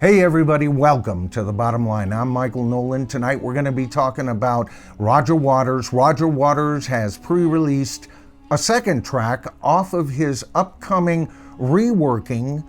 Hey everybody, welcome to The Bottom Line. I'm Michael Nolan. Tonight we're going to be talking about Roger Waters. Roger Waters has pre-released a second track off of his upcoming Reworking,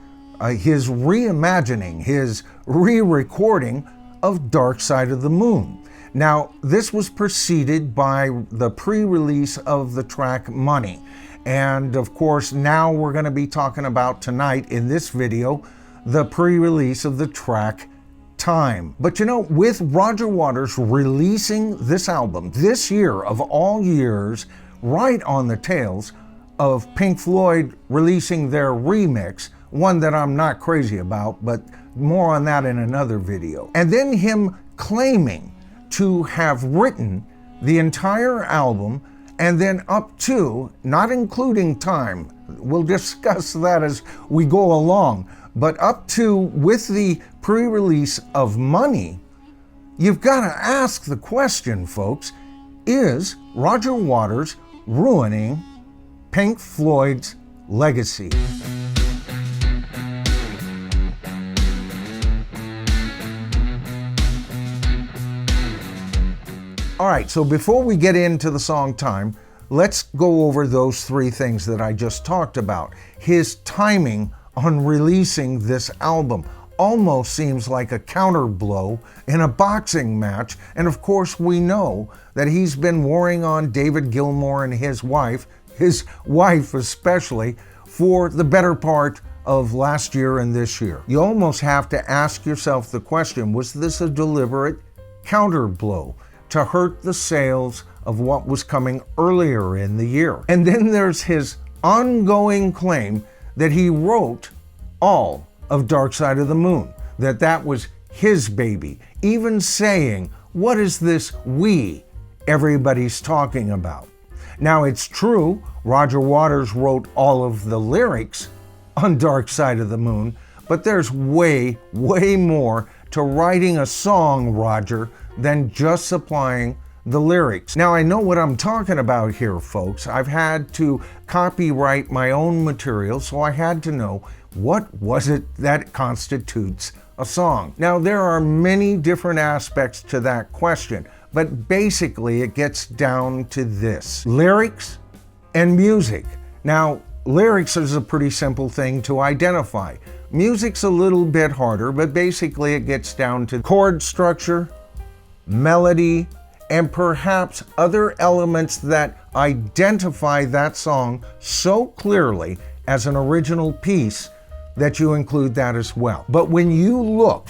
his reimagining, his re-recording of Dark Side of the Moon. Now, this was preceded by the pre-release of the track Money. And of course, now we're going to be talking about tonight in this video the pre-release of the track Time. But you know, with Roger Waters releasing this album this year of all years, right on the tails of Pink Floyd releasing their remix, one that I'm not crazy about, but more on that in another video. And then him claiming to have written the entire album and then up to, not including Time, we'll discuss that as we go along, but up to with the pre-release of Money, you've got to ask the question, folks, is Roger Waters ruining Pink Floyd's legacy? All right, so before we get into the song Time, let's go over those three things that I just talked about. His timing on releasing this album almost seems like a counter blow in a boxing match. And of course, we know that he's been warring on David Gilmour and his wife especially, for the better part of last year and this year. You almost have to ask yourself the question, was this a deliberate counter blow to hurt the sales of what was coming earlier in the year? And then there's his ongoing claim that he wrote all of Dark Side of the Moon, that was his baby, even saying, what is this we everybody's talking about? Now, it's true, Roger Waters wrote all of the lyrics on Dark Side of the Moon, but there's way more to writing a song, Roger, than just supplying the lyrics. Now, I know what I'm talking about here, folks. I've had to copyright my own material, so I had to know what was it that constitutes a song. Now, there are many different aspects to that question, but basically it gets down to this: lyrics and music. Now, lyrics is a pretty simple thing to identify. Music's a little bit harder, but basically it gets down to chord structure, melody, and perhaps other elements that identify that song so clearly as an original piece that you include that as well. But when you look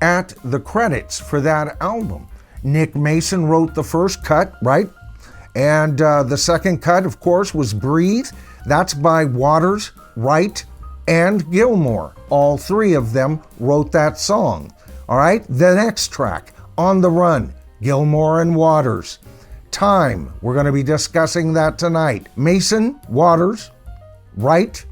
at the credits for that album, Nick Mason wrote the first cut, right? And the second cut, of course, was Breathe. That's by Waters, Wright, and Gilmour. All three of them wrote that song. All right, the next track, On the Run, Gilmour and Waters. Time, we're going to be discussing that tonight. Mason, Waters, Wright,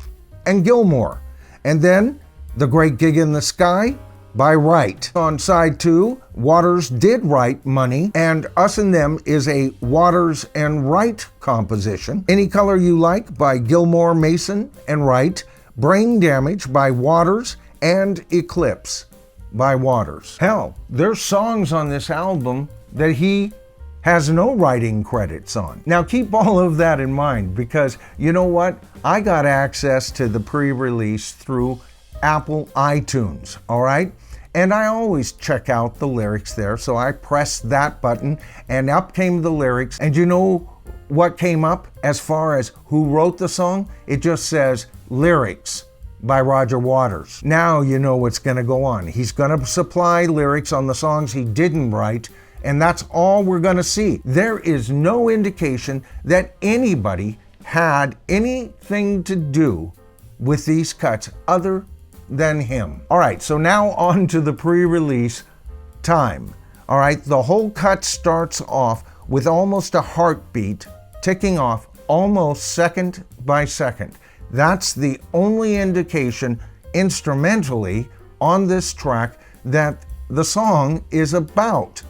and Gilmour. And then The Great Gig in the Sky by Wright. On side 2, Waters did write Money, and Us and Them is a Waters and Wright composition. Any Color You Like by Gilmour, Mason, and Wright. Brain Damage by Waters, and Eclipse by Waters. Hell, there's songs on this album that he has no writing credits on. Now keep all of that in mind, because you know what? I got access to the pre-release through Apple iTunes, all right? And I always check out the lyrics there, so I pressed that button and up came the lyrics. And you know what came up as far as who wrote the song? It just says lyrics by Roger Waters. Now you know what's going to go on. He's going to supply lyrics on the songs he didn't write, and that's all we're going to see. There is no indication that anybody had anything to do with these cuts other than him. All right, so now on to the pre-release Time. All right, the whole cut starts off with almost a heartbeat ticking off almost second by second. That's the only indication instrumentally on this track that the song is about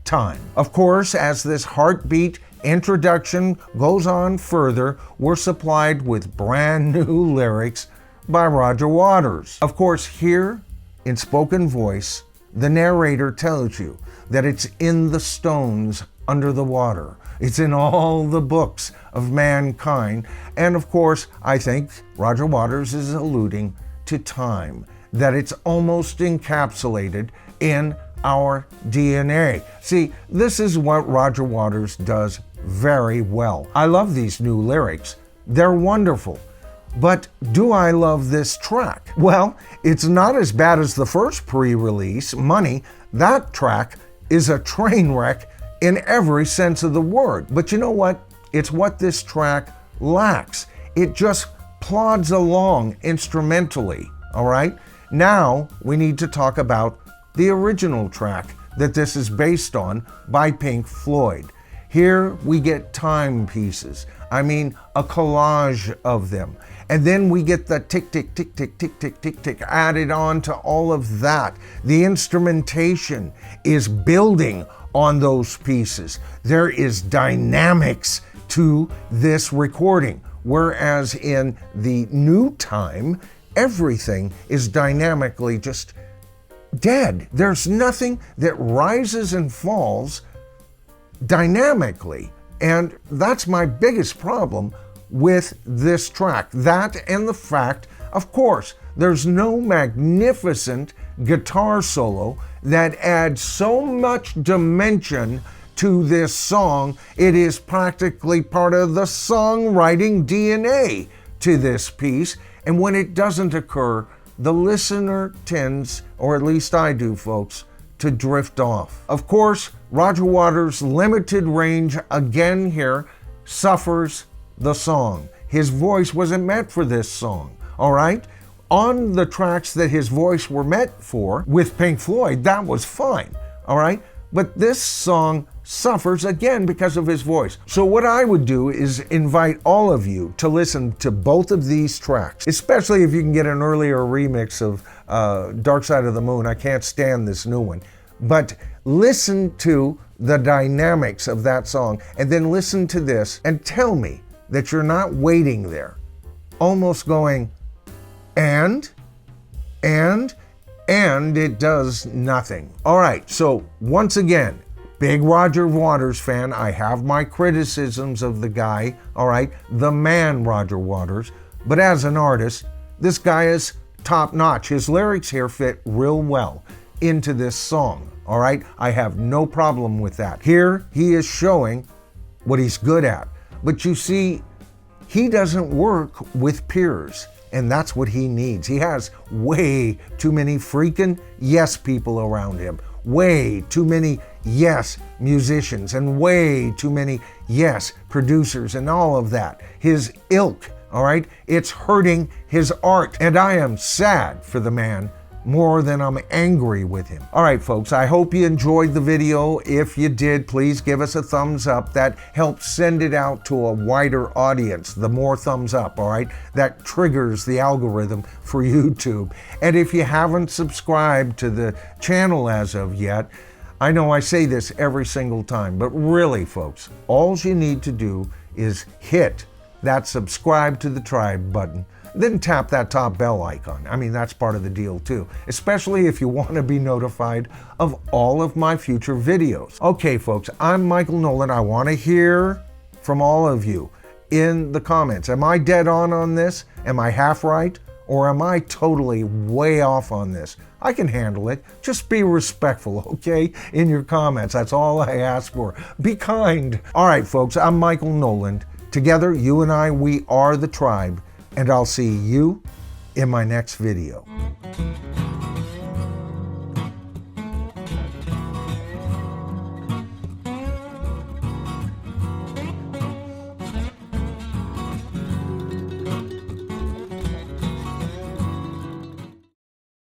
time. Of course, as this heartbeat introduction goes on further, we're supplied with brand new lyrics by Roger Waters. Of course, here in spoken voice, the narrator tells you that it's in the stones under the water. It's in all the books of mankind. And of course, I think Roger Waters is alluding to time, that it's almost encapsulated in our DNA. See, this is what Roger Waters does very well. I love these new lyrics. They're wonderful. But do I love this track? Well, it's not as bad as the first pre-release, Money. That track is a train wreck in every sense of the word. But you know what? It's what this track lacks. It just plods along instrumentally, all right? Now we need to talk about the original track that this is based on by Pink Floyd. Here we get time pieces. I mean, a collage of them. And then we get the tick, tick, tick, tick, tick, tick, tick, tick added on to all of that. The instrumentation is building on those pieces. There is dynamics to this recording, whereas in the new time, everything is dynamically just dead. There's nothing that rises and falls dynamically. And that's my biggest problem with this track. That and the fact, of course, there's no magnificent guitar solo that adds so much dimension to this song. It is practically part of the songwriting DNA to this piece. And when it doesn't occur, the listener tends, or at least I do, folks, to drift off. Of course, Roger Waters' limited range again here suffers the song. His voice wasn't meant for this song, all right? On the tracks that his voice were meant for with Pink Floyd, that was fine, all right? But this song suffers again because of his voice. So what I would do is invite all of you to listen to both of these tracks, especially if you can get an earlier remix of Dark Side of the Moon. I can't stand this new one. But listen to the dynamics of that song, and then listen to this and tell me that you're not waiting there, almost going, and it does nothing. All right, so once again, big Roger Waters fan. I have my criticisms of the guy, all right, the man Roger Waters, but as an artist, this guy is top notch. His lyrics here fit real well into this song, all right? I have no problem with that. Here, he is showing what he's good at. But you see, he doesn't work with peers, and that's what he needs. He has way too many freaking yes people around him, way too many yes musicians, and way too many yes producers and all of that. His ilk, all right? It's hurting his art, and I am sad for the man more than I'm angry with him. All right, folks, I hope you enjoyed the video. If you did, please give us a thumbs up. That helps send it out to a wider audience. The more thumbs up, all right? That triggers the algorithm for YouTube. And if you haven't subscribed to the channel as of yet, I know I say this every single time, but really, folks, all you need to do is hit that subscribe to the tribe button. Then tap that top bell icon. I mean, that's part of the deal too, especially if you want to be notified of all of my future videos. Okay, folks, I'm Michael Nolan. I want to hear from all of you in the comments. Am I dead on this? Am I half right? Or am I totally way off on this? I can handle it. Just be respectful, okay? In your comments. That's all I ask for. Be kind. All right, folks, I'm Michael Nolan. Together, you and I, we are the tribe. And I'll see you in my next video.